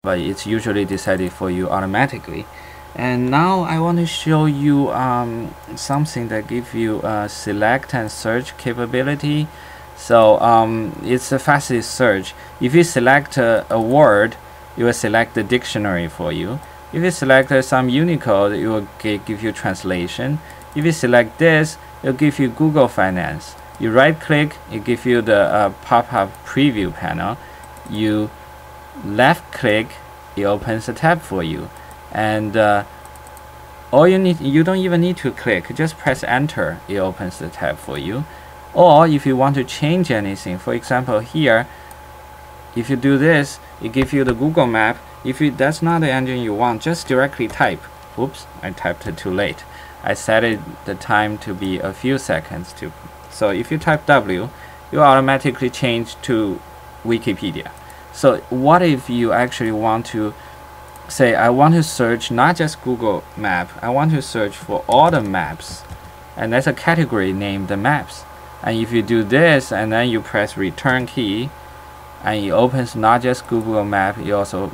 but it's usually decided for you automatically. And now I want to show you something that gives you select and search capability. So it's the fastest search. If you select a word, it will select the dictionary for you. If you select some Unicode, it will give you translation. If you select this, it will give you Google Finance. You right click, it gives you the pop-up preview panel. You left click, it opens a tab for you. And you don't even need to click, just press enter, it opens the tab for you. Or if you want to change anything, for example here, if you do this, it gives you the Google map. If that's not the engine you want, just directly type. Oops, I typed it too late. I set the time to be a few seconds too. So if you type W, you automatically change to Wikipedia. So what if you actually want to say, I want to search not just Google Map, I want to search for all the maps, and that's a category named the maps. And if you do this and then you press return key, and it opens not just Google Map, it also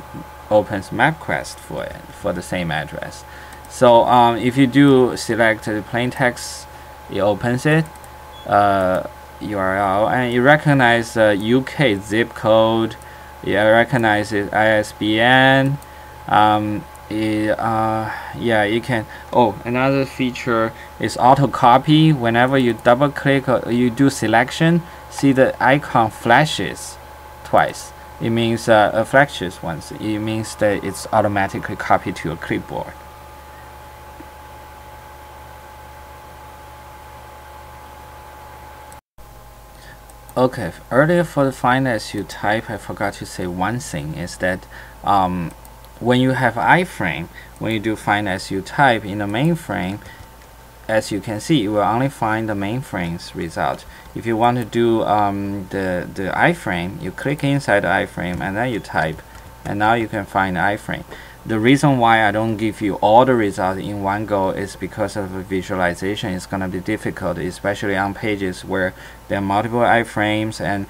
opens MapQuest for it, for the same address. So if you do select the plain text, it opens it, URL, and it recognizes UK zip code, it recognizes ISBN, yeah, you can. Oh, another feature is auto copy. Whenever you double click or you do selection, see the icon flashes twice. It means flashes once. It means that it's automatically copied to your clipboard. Okay, earlier for the find as you type, I forgot to say one thing is that when you have iframe, when you do find as you type in the mainframe, as you can see, it will only find the mainframe's result. If you want to do the iframe, you click inside the iframe and then you type, and now you can find the iframe. The reason why I don't give you all the results in one go is because of the visualization. It's going to be difficult, especially on pages where there are multiple iframes and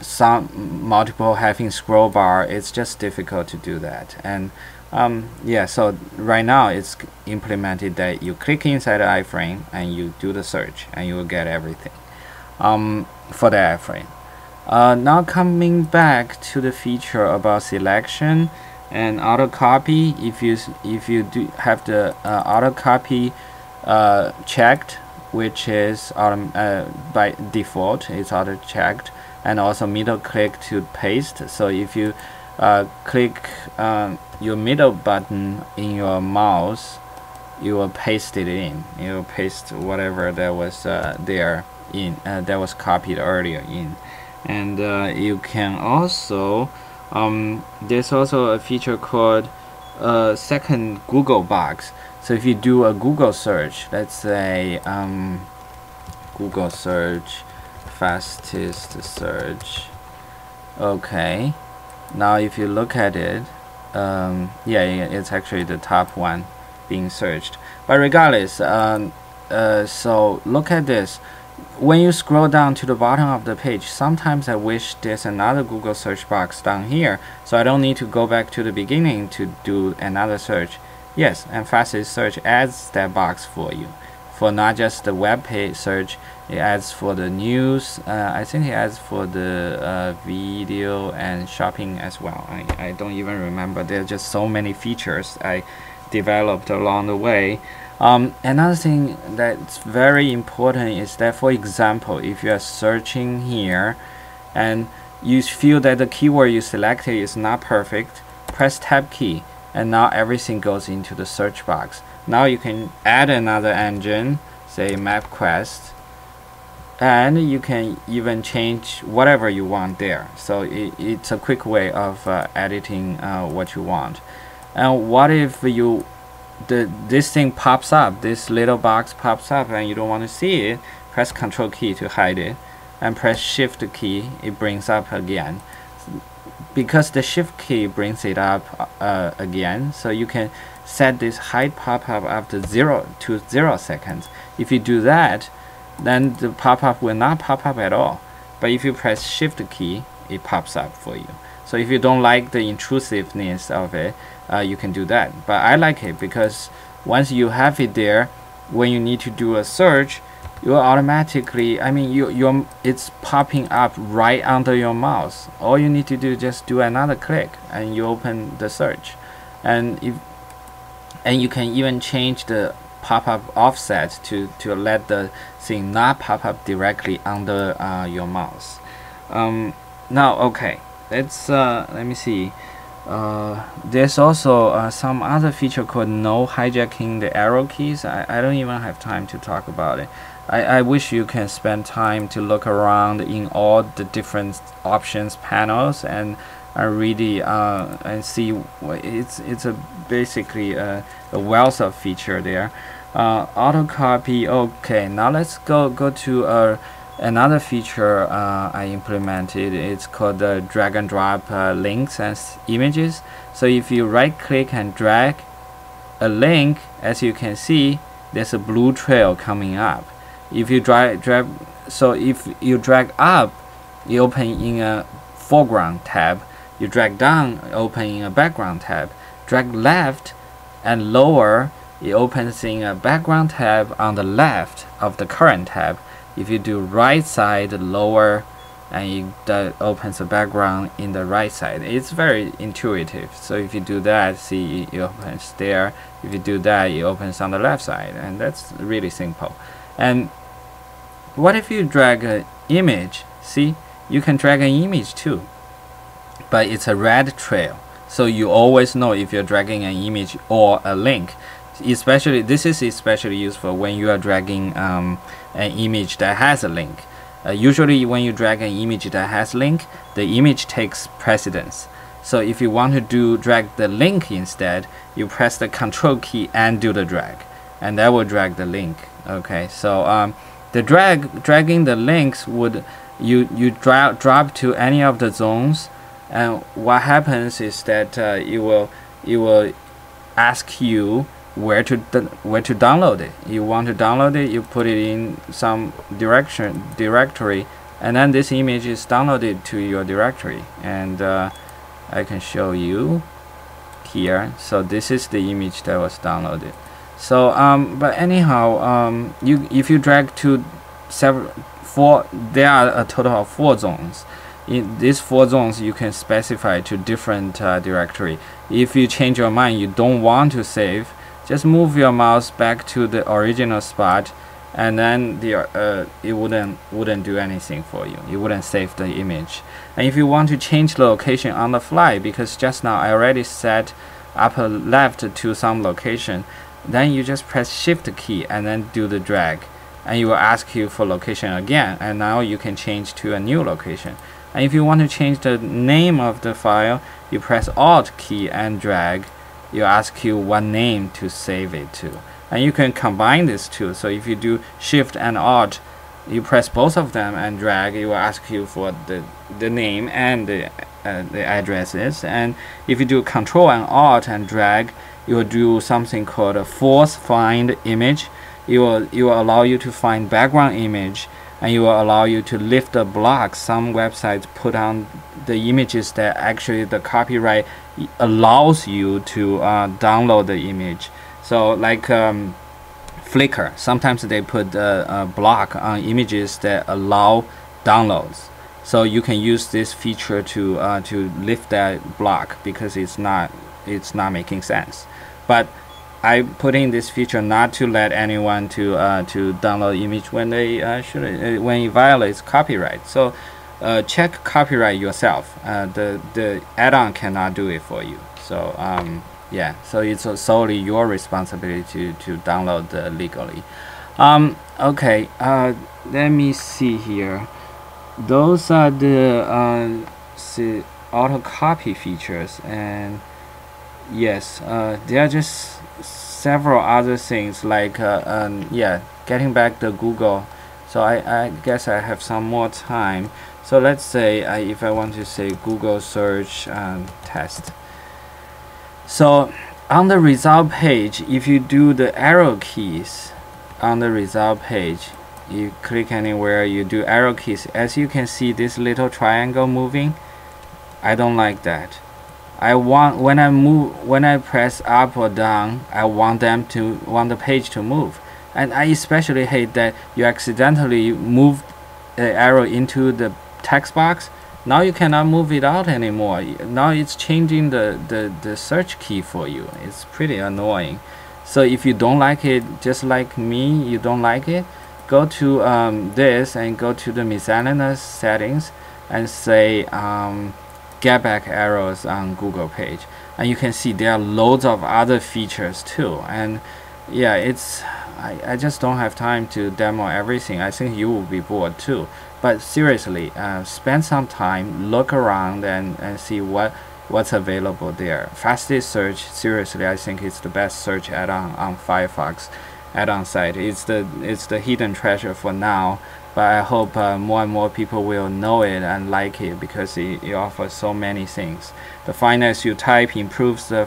some multiple having scroll bar. It's just difficult to do that. And yeah, so right now it's implemented that you click inside the iframe and you do the search and you will get everything for the iframe. Now coming back to the feature about selection and auto copy, if you do have the auto copy checked, which is by default, it's auto checked, and also middle click to paste. So if you click your middle button in your mouse, you will paste it in. You will paste whatever that was there in that was copied earlier in, and you can also there's also a feature called second Google box. So if you do a Google search, let's say Google search, fastest search. Okay, now if you look at it, yeah, it's actually the top one being searched. But regardless, so look at this. When you scroll down to the bottom of the page, sometimes I wish there's another Google search box down here, so I don't need to go back to the beginning to do another search. Yes, and fastest search adds that box for you. For not just the web page search, it adds for the news. I think it adds for the video and shopping as well. I don't even remember. There are just so many features I developed along the way. Another thing that's very important is that, for example, if you are searching here and you feel that the keyword you selected is not perfect, press tab key, and now everything goes into the search box. Now you can add another engine, say MapQuest, and you can even change whatever you want there. So it's a quick way of editing what you want. And what if this thing pops up, this little box pops up and you don't want to see it? Press Control key to hide it and press Shift key, it brings up again. Because the Shift key brings it up again, so you can set this hide pop-up after 0 to 0 seconds. If you do that, then the pop-up will not pop up at all. But if you press Shift key, it pops up for you. So if you don't like the intrusiveness of it, you can do that. But I like it because once you have it there, when you need to do a search, you automatically, I mean, it's popping up right under your mouse. All you need to do is just do another click and you open the search. And you can even change the pop-up offset to let the thing not pop up directly under your mouse. Now, okay, let's let me see. There's also some other feature called no hijacking the arrow keys. I don't even have time to talk about it. I wish you can spend time to look around in all the different options panels and really and see it's basically a wealth of feature there. Auto copy. Okay, now let's go to another feature I implemented. It's called drag and drop links and images. So if you right click and drag a link, as you can see, there's a blue trail coming up. If you drag up, you open in a foreground tab. You drag down, open in a background tab. Drag left and lower, it opens in a background tab on the left of the current tab. If you do right side lower, and that opens the background in the right side. It's very intuitive. So if you do that, see, it opens there. If you do that, it opens on the left side, and that's really simple. And what if you drag an image? See, you can drag an image too, but it's a red trail. So you always know if you're dragging an image or a link. Especially, this is especially useful when you are dragging an image that has a link. Usually when you drag an image that has link, the image takes precedence. So if you want to drag the link instead, you press the Control key and do the drag, and that will drag the link. Okay, so the dragging the links would you drop to any of the zones, and what happens is that it will ask you where to download it. You want to download it, you put it in some directory, and then this image is downloaded to your directory. And I can show you here. So this is the image that was downloaded. So but anyhow, if you drag to there are a total of 4 zones. In these 4 zones, you can specify to different directory. If you change your mind, you don't want to save, just move your mouse back to the original spot, and then it wouldn't do anything for you. It wouldn't save the image. And if you want to change the location on the fly, because just now I already set upper left to some location, then you just press Shift key and then do the drag, and it will ask you for location again, and now you can change to a new location. And if you want to change the name of the file, you press Alt key and drag. It will ask you what name to save it to, and you can combine these two. So if you do Shift and Alt, you press both of them and drag, it will ask you for the name and the addresses. And if you do Control and Alt and drag, you will do something called a force find image. It will allow you to find background image, and it will allow you to lift the block. Some websites put on the images that actually the copyright allows you to download the image. So like Flickr, sometimes they put a block on images that allow downloads. So you can use this feature to lift that block because it's not making sense. But I put in this feature not to let anyone to download image when they when it violates copyright. So check copyright yourself. The add-on cannot do it for you. So yeah, so it's solely your responsibility to download legally. Okay, let me see here. Those are the auto copy features, and yes, there are just several other things like yeah, getting back to Google. So I guess I have some more time. So let's say if I want to say Google search test. So on the result page, if you do the arrow keys on the result page, you click anywhere, you do arrow keys, as you can see this little triangle moving, I don't like that. I want when I press up or down, I want the page to move. And I especially hate that you accidentally move the arrow into the text box. Now you cannot move it out anymore. Now it's changing the search key for you. It's pretty annoying. So if you don't like it, just like me, you don't like it, go to this and go to the miscellaneous settings and say get back arrows on Google page, and you can see there are loads of other features too. And yeah, I just don't have time to demo everything. I think you will be bored too. But seriously, spend some time, look around and see what's available there. Fastest search, seriously, I think it's the best search add-on on Firefox add-on site. It's the hidden treasure for now, but I hope more and more people will know it and like it, because it offers so many things. The find as you type improves the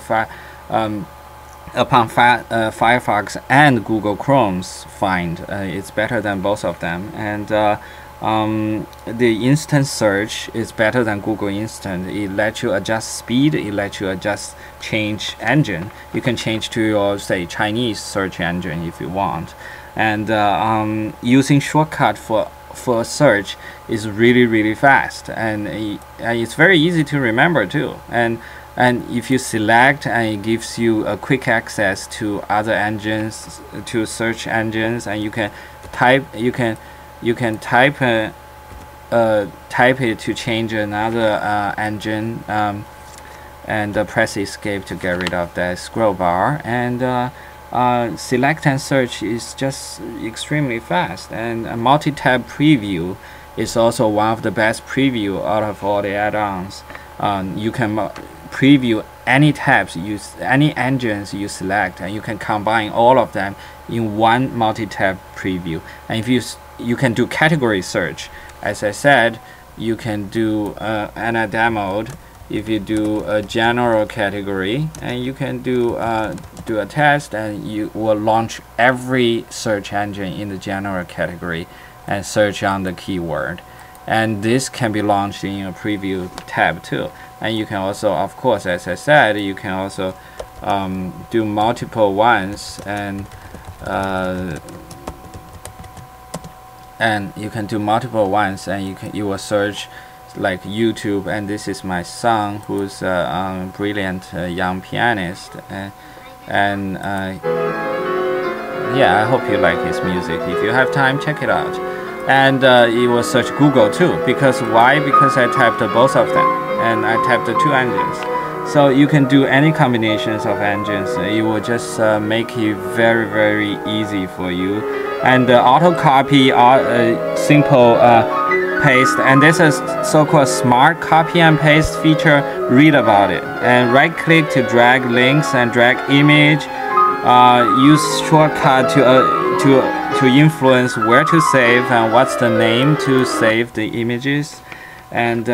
upon Firefox and Google Chrome's find. It's better than both of them, and the instant search is better than Google Instant. It lets you adjust speed, it lets you change engine. You can change to your, say, Chinese search engine if you want. And using shortcut for search is really fast, and it's very easy to remember too. And if you select, and it gives you a quick access to other engines, to search engines, and you can type type it to change another engine, and press escape to get rid of that scroll bar. And select and search is just extremely fast. And a multi-tab preview is also one of the best preview out of all the add-ons. You can preview any tabs, any engines you select, and you can combine all of them in one multi-tab preview. And if you can do category search. As I said, you can do an demoed if you do a general category, and you can do a test, and you will launch every search engine in the general category and search on the keyword. And this can be launched in a preview tab too. And you can also, of course, as I said, you can also do multiple ones, and you can do multiple ones, and you will search like YouTube. And this is my son, who's a brilliant young pianist, and yeah, I hope you like his music. If you have time, check it out. And you will search Google too, because why? Because I typed both of them, and I typed the two engines. So you can do any combinations of engines. It will just make it very easy for you. And the auto copy, simple paste, and this is so-called smart copy and paste feature. Read about it, and right click to drag links and drag image. Use shortcut to influence where to save and what's the name to save the images. And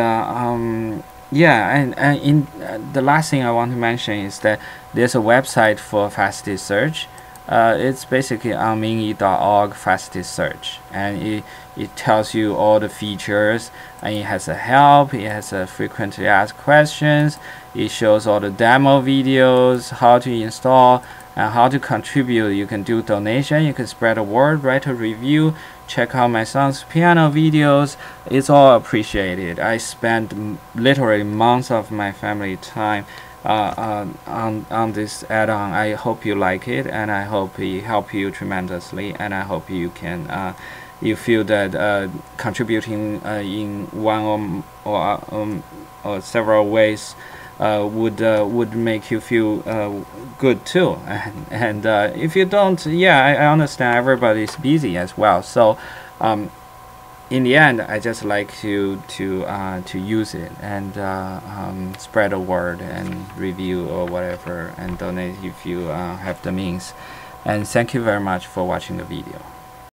yeah, and in the last thing I want to mention is that there's a website for fastest search. It's basically on minyi.org fastest search, and it tells you all the features, and it has a help, it has a frequently asked questions, it shows all the demo videos, how to install and how to contribute. You can do donation, you can spread the word, write a review, check out my son's piano videos. It's all appreciated. I spent literally months of my family time on this add-on. I hope you like it, and I hope it helped you tremendously, and I hope you can you feel that contributing in one or several ways would make you feel good too. And if you don't, yeah, I understand everybody's busy as well. So in the end, I just like to use it and spread the word and review or whatever, and donate if you have the means. And thank you very much for watching the video.